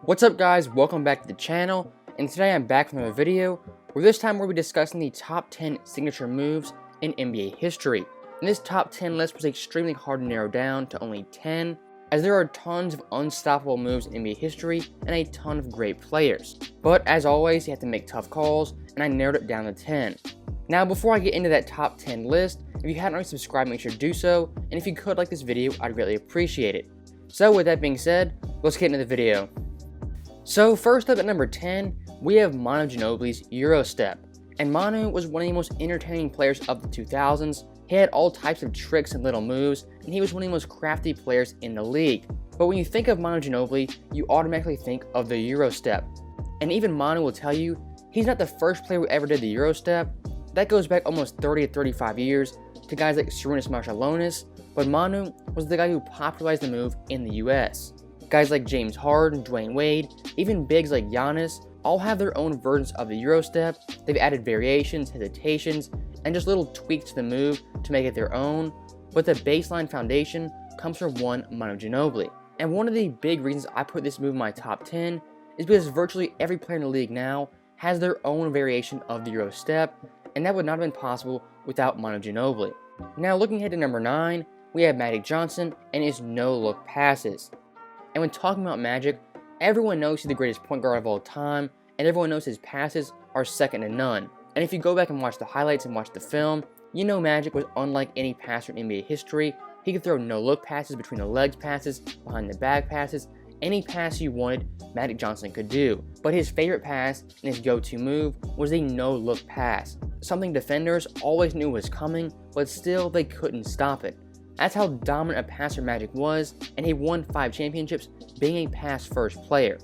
What's up guys, welcome back to the channel, and today I'm back from another video where this time we'll be discussing the top 10 signature moves in NBA history. And this top 10 list was extremely hard to narrow down to only 10, as there are tons of unstoppable moves in NBA history and a ton of great players. But as always, you have to make tough calls, and I narrowed it down to 10. Now before I get into that top 10 list, if you hadn't already subscribed, make sure to do so, and if you could like this video, I'd greatly appreciate it. So with that being said, let's get into the video. So first up at number 10, we have Manu Ginobli's EUROSTEP. And Manu was one of the most entertaining players of the 2000s. He had all types of tricks and little moves, and he was one of the most crafty players in the league. But when you think of Manu Ginobili, you automatically think of the EUROSTEP. And even Manu will tell you, he's not the first player who ever did the EUROSTEP. That goes back almost 30 to 35 years to guys like Sarunas Marciulionis, but Manu was the guy who popularized the move in the US. Guys like James Harden, Dwayne Wade, even bigs like Giannis, all have their own versions of the EUROSTEP. They've added variations, hesitations, and just little tweaks to the move to make it their own, but the baseline foundation comes from one Manu Ginobili. And one of the big reasons I put this move in my top 10 is because virtually every player in the league now has their own variation of the EUROSTEP, and that would not have been possible without Manu Ginobili. Now looking ahead to number 9, we have Magic Johnson and his no-look passes. And when talking about Magic, everyone knows he's the greatest point guard of all time, and everyone knows his passes are second to none. And if you go back and watch the highlights and watch the film, you know Magic was unlike any passer in NBA history. He could throw no-look passes, between the legs passes, behind the back passes, any pass you wanted, Magic Johnson could do. But his favorite pass and his go-to move was a no-look pass, something defenders always knew was coming, but still they couldn't stop it. That's how dominant a passer Magic was, and he won 5 championships being a pass-first player.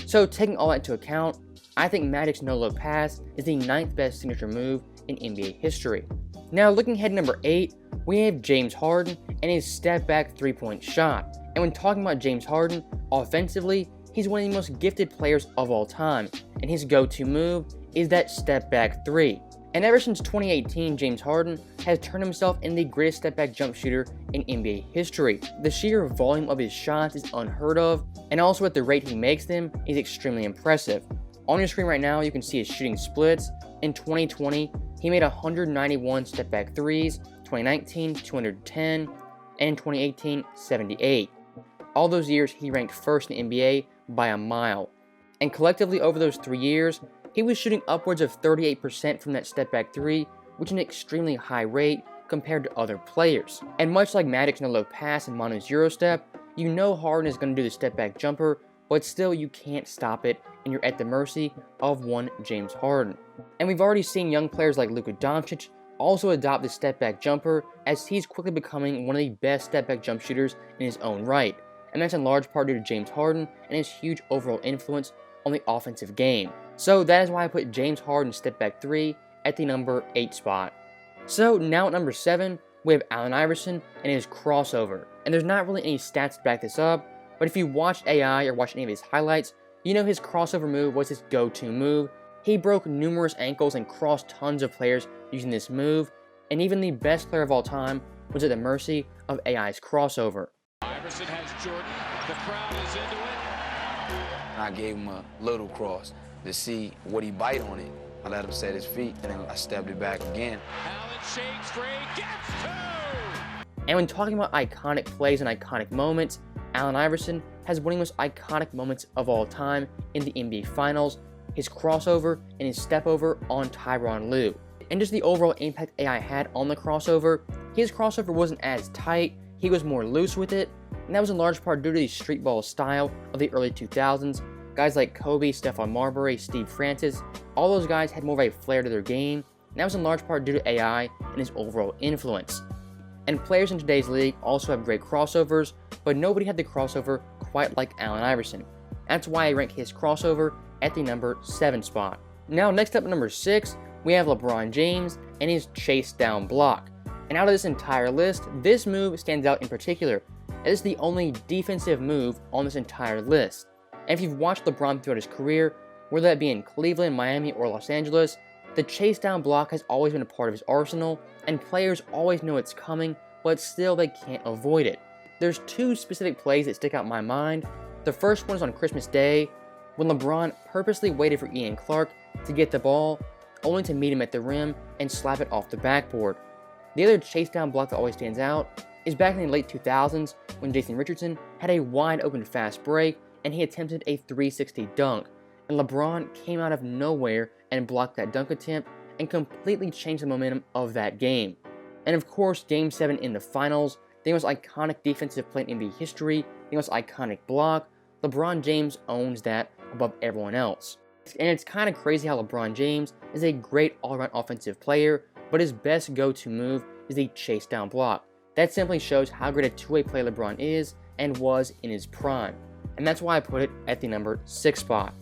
So taking all that into account, I think Magic's no-look pass is the 9th best signature move in NBA history. Now looking ahead to number 8, we have James Harden and his step-back three-point shot. And when talking about James Harden, offensively, he's one of the most gifted players of all time, and his go-to move is that step-back three. And ever since 2018, James Harden has turned himself into the greatest step-back jump shooter in NBA history. The sheer volume of his shots is unheard of, and also at the rate he makes them is extremely impressive. On your screen right now, you can see his shooting splits. In 2020, he made 191 step-back threes, 2019, 210, and in 2018, 78. All those years, he ranked first in the NBA by a mile. And collectively over those 3 years, he was shooting upwards of 38% from that step-back three, which is an extremely high rate compared to other players. And much like Magic's no-look pass and Manu's EUROSTEP, you know Harden is going to do the step-back jumper, but still you can't stop it, and you're at the mercy of one James Harden. And we've already seen young players like Luka Doncic also adopt the step-back jumper, as he's quickly becoming one of the best step-back jump shooters in his own right. And that's in large part due to James Harden and his huge overall influence on the offensive game. So that is why I put James Harden's step-back three at the number 8 spot. So now at number 7, we have Allen Iverson and his crossover. And there's not really any stats to back this up, but if you watched AI or watched any of his highlights, you know his crossover move was his go-to move. He broke numerous ankles and crossed tons of players using this move, and even the best player of all time was at the mercy of AI's crossover. Iverson has Jordan, the crowd is into it. I gave him a little cross to see would he bite on it. I let him set his feet, and then I stepped it back again. Allen shakes free, gets 2! And when talking about iconic plays and iconic moments, Allen Iverson has one of the most iconic moments of all time in the NBA Finals, his crossover and his step over on Tyronn Lue. And just the overall impact AI had on the crossover, his crossover wasn't as tight, he was more loose with it, and that was in large part due to the street ball style of the early 2000s. Guys like Kobe, Stephon Marbury, Steve Francis, all those guys had more of a flair to their game, and that was in large part due to AI and his overall influence. And players in today's league also have great crossovers, but nobody had the crossover quite like Allen Iverson. That's why I rank his crossover at the number 7 spot. Now next up at number 6, we have LeBron James and his chase down block. And out of this entire list, this move stands out in particular, as it's the only defensive move on this entire list. And if you've watched LeBron throughout his career, whether that be in Cleveland, Miami, or Los Angeles, the chase down block has always been a part of his arsenal, and players always know it's coming, but still they can't avoid it. There's 2 specific plays that stick out in my mind. The first one is on Christmas Day, when LeBron purposely waited for Ian Clark to get the ball, only to meet him at the rim and slap it off the backboard. The other chase down block that always stands out is back in the late 2000s when Jason Richardson had a wide open fast break and he attempted a 360 dunk, and LeBron came out of nowhere and blocked that dunk attempt and completely changed the momentum of that game. And of course, Game 7 in the finals, the most iconic defensive play in NBA history, the most iconic block, LeBron James owns that above everyone else. And it's kind of crazy how LeBron James is a great all-around offensive player, but his best go-to move is a chase down block. That simply shows how great a two-way player LeBron is and was in his prime. And that's why I put it at the number 6 spot.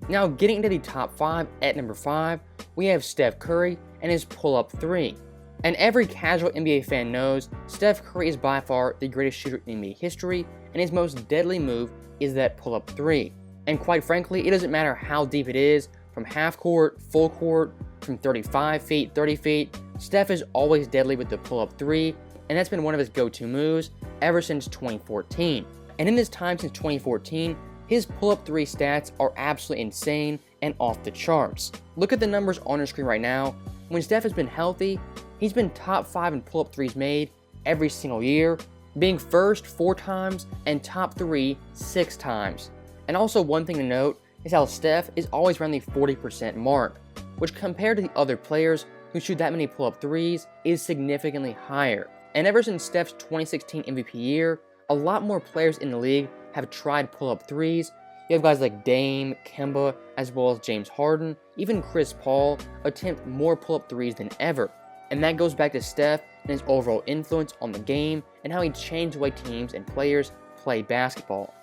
Now getting into the top 5, at number 5, we have Steph Curry and his pull-up 3. And every casual NBA fan knows Steph Curry is by far the greatest shooter in NBA history, and his most deadly move is that pull-up 3. And quite frankly, it doesn't matter how deep it is, from half court, full court, from 35 feet, 30 feet, Steph is always deadly with the pull-up 3, and that's been one of his go-to moves ever since 2014. And in this time since 2014, his pull-up 3 stats are absolutely insane and off the charts. Look at the numbers on your screen right now. When Steph has been healthy, he's been top 5 in pull-up 3s made every single year, being first 4 times and top 3 6 times. And also one thing to note is how Steph is always around the 40% mark, which compared to the other players who shoot that many pull-up 3s is significantly higher. And ever since Steph's 2016 MVP year, a lot more players in the league have tried pull-up 3s. You have guys like Dame, Kemba, as well as James Harden, even Chris Paul attempt more pull-up 3s than ever. And that goes back to Steph and his overall influence on the game and how he changed the way teams and players play basketball.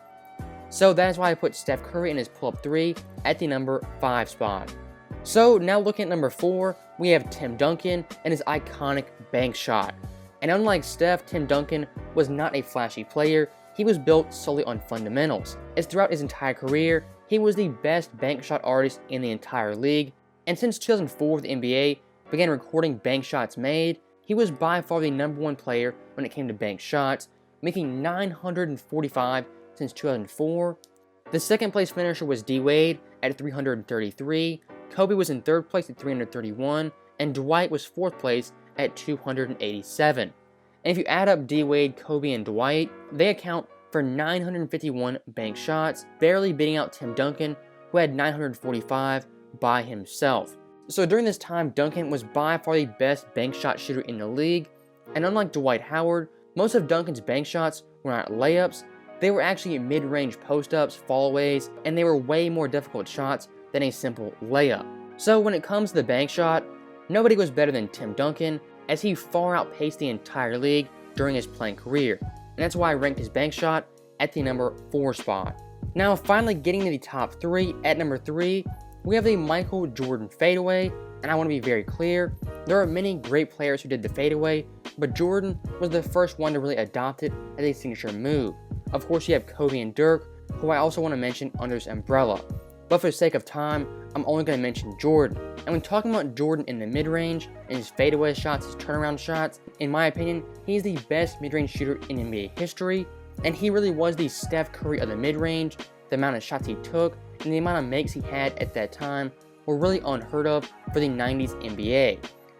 So that is why I put Steph Curry and his pull-up 3 at the number 5 spot. So now looking at number 4, we have Tim Duncan and his iconic bank shot. And unlike Steph, Tim Duncan was not a flashy player. He was built solely on fundamentals, as throughout his entire career, he was the best bank shot artist in the entire league. And since 2004, the NBA began recording bank shots made, he was by far the number 1 player when it came to bank shots, making 945 since 2004. The second place finisher was D Wade at 333, Kobe was in 3rd place at 331, and Dwight was 4th place at 287. And if you add up D Wade, Kobe, and Dwight, they account for 951 bank shots, barely beating out Tim Duncan, who had 945 by himself. So during this time, Duncan was by far the best bank shot shooter in the league, and unlike Dwight Howard, most of Duncan's bank shots were not layups. They were actually mid-range post-ups, fallaways, and they were way more difficult shots than a simple layup. So when it comes to the bank shot, nobody was better than Tim Duncan, as he far outpaced the entire league during his playing career. And that's why I ranked his bank shot at the number 4 spot. Now finally getting to the top 3, at number 3, we have the Michael Jordan fadeaway, and I want to be very clear, there are many great players who did the fadeaway, but Jordan was the first one to really adopt it as a signature move. Of course you have Kobe and Dirk, who I also want to mention under this umbrella. But for the sake of time, I'm only going to mention Jordan. And when talking about Jordan in the mid-range, and his fadeaway shots, his turnaround shots, in my opinion, he's the best mid-range shooter in NBA history. And he really was the Steph Curry of the mid-range. The amount of shots he took, and the amount of makes he had at that time were really unheard of for the 90s NBA.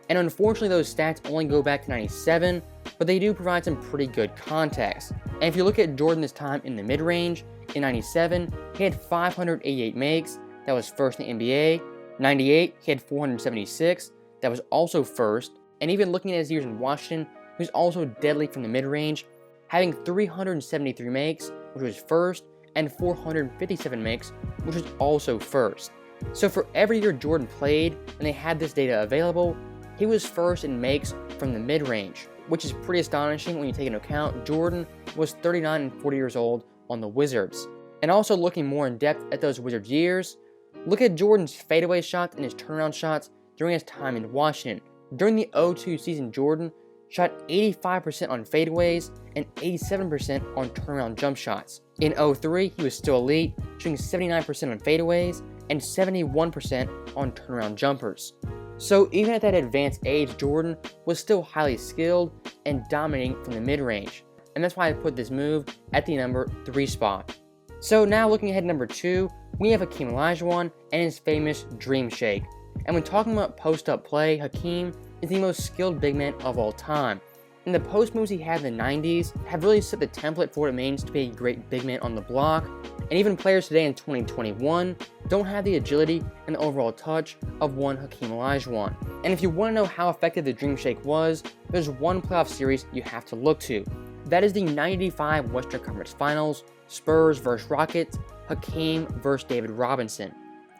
And unfortunately those stats only go back to 97, but they do provide some pretty good context. And if you look at Jordan this time in the mid-range, in 97, he had 588 makes, that was first in the NBA. 98, he had 476, that was also first. And even looking at his years in Washington, he was also deadly from the mid-range, having 373 makes, which was first, and 457 makes, which was also first. So for every year Jordan played, and they had this data available, he was first in makes from the mid-range, which is pretty astonishing when you take into account Jordan was 39 and 40 years old on the Wizards. And also looking more in depth at those Wizards years, look at Jordan's fadeaway shots and his turnaround shots during his time in Washington. During the 02 season, Jordan shot 85% on fadeaways and 87% on turnaround jump shots. In 03, he was still elite, shooting 79% on fadeaways and 71% on turnaround jumpers. So even at that advanced age, Jordan was still highly skilled and dominating from the mid-range. And that's why I put this move at the number 3 spot. So now looking ahead at number 2, we have Hakeem Olajuwon and his famous Dream Shake. And when talking about post-up play, Hakeem is the most skilled big man of all time. And the post moves he had in the 90s have really set the template for what it means to be a great big man on the block. And even players today in 2021 don't have the agility and the overall touch of one Hakeem Olajuwon. And if you want to know how effective the Dream Shake was, there's one playoff series you have to look to. That is the 1995 Western Conference Finals, Spurs vs. Rockets, Hakeem vs. David Robinson.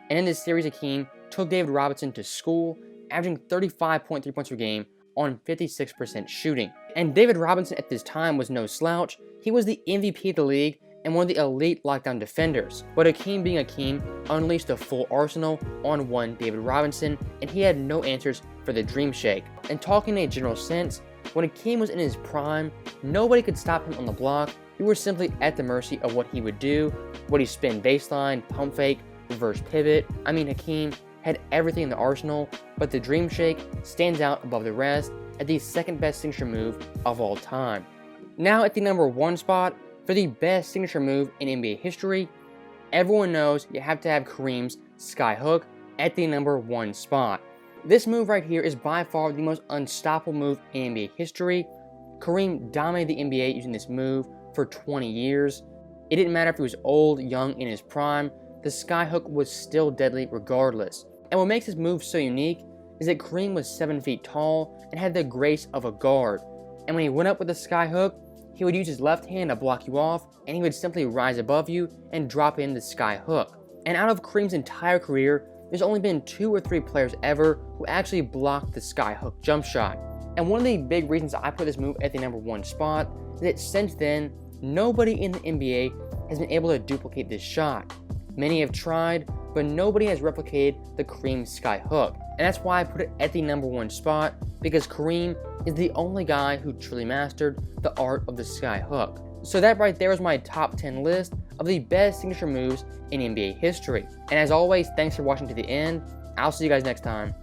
And in this series, Hakeem took David Robinson to school, averaging 35.3 points per game on 56% shooting. And David Robinson at this time was no slouch. He was the MVP of the league and one of the elite lockdown defenders. But Hakeem being Hakeem unleashed a full arsenal on one David Robinson, and he had no answers for the Dream Shake. And talking in a general sense, when Hakeem was in his prime, nobody could stop him on the block. You were simply at the mercy of what he would do, what he spin baseline, pump fake, reverse pivot. I mean, Hakeem had everything in the arsenal, but the Dream Shake stands out above the rest as the second best signature move of all time. Now at the number 1 spot, for the best signature move in NBA history, everyone knows you have to have Kareem's SKYHOOK at the number 1 spot. This move right here is by far the most unstoppable move in NBA history. Kareem dominated the NBA using this move for 20 years. It didn't matter if he was old, young, in his prime, the SKYHOOK was still deadly regardless. And what makes this move so unique is that Kareem was 7 feet tall and had the grace of a guard. And when he went up with the SKYHOOK, he would use his left hand to block you off, and he would simply rise above you and drop in the SKYHOOK. And out of Kareem's entire career, there's only been 2 or 3 players ever who actually blocked the SKYHOOK jump shot. And one of the big reasons I put this move at the number 1 spot is that since then, nobody in the NBA has been able to duplicate this shot. Many have tried, but nobody has replicated the Kareem SKYHOOK. And that's why I put it at the number 1 spot, because Kareem is the only guy who truly mastered the art of the SKYHOOK. So that right there is my top 10 list of the best signature moves in NBA history. And as always, thanks for watching to the end. I'll see you guys next time.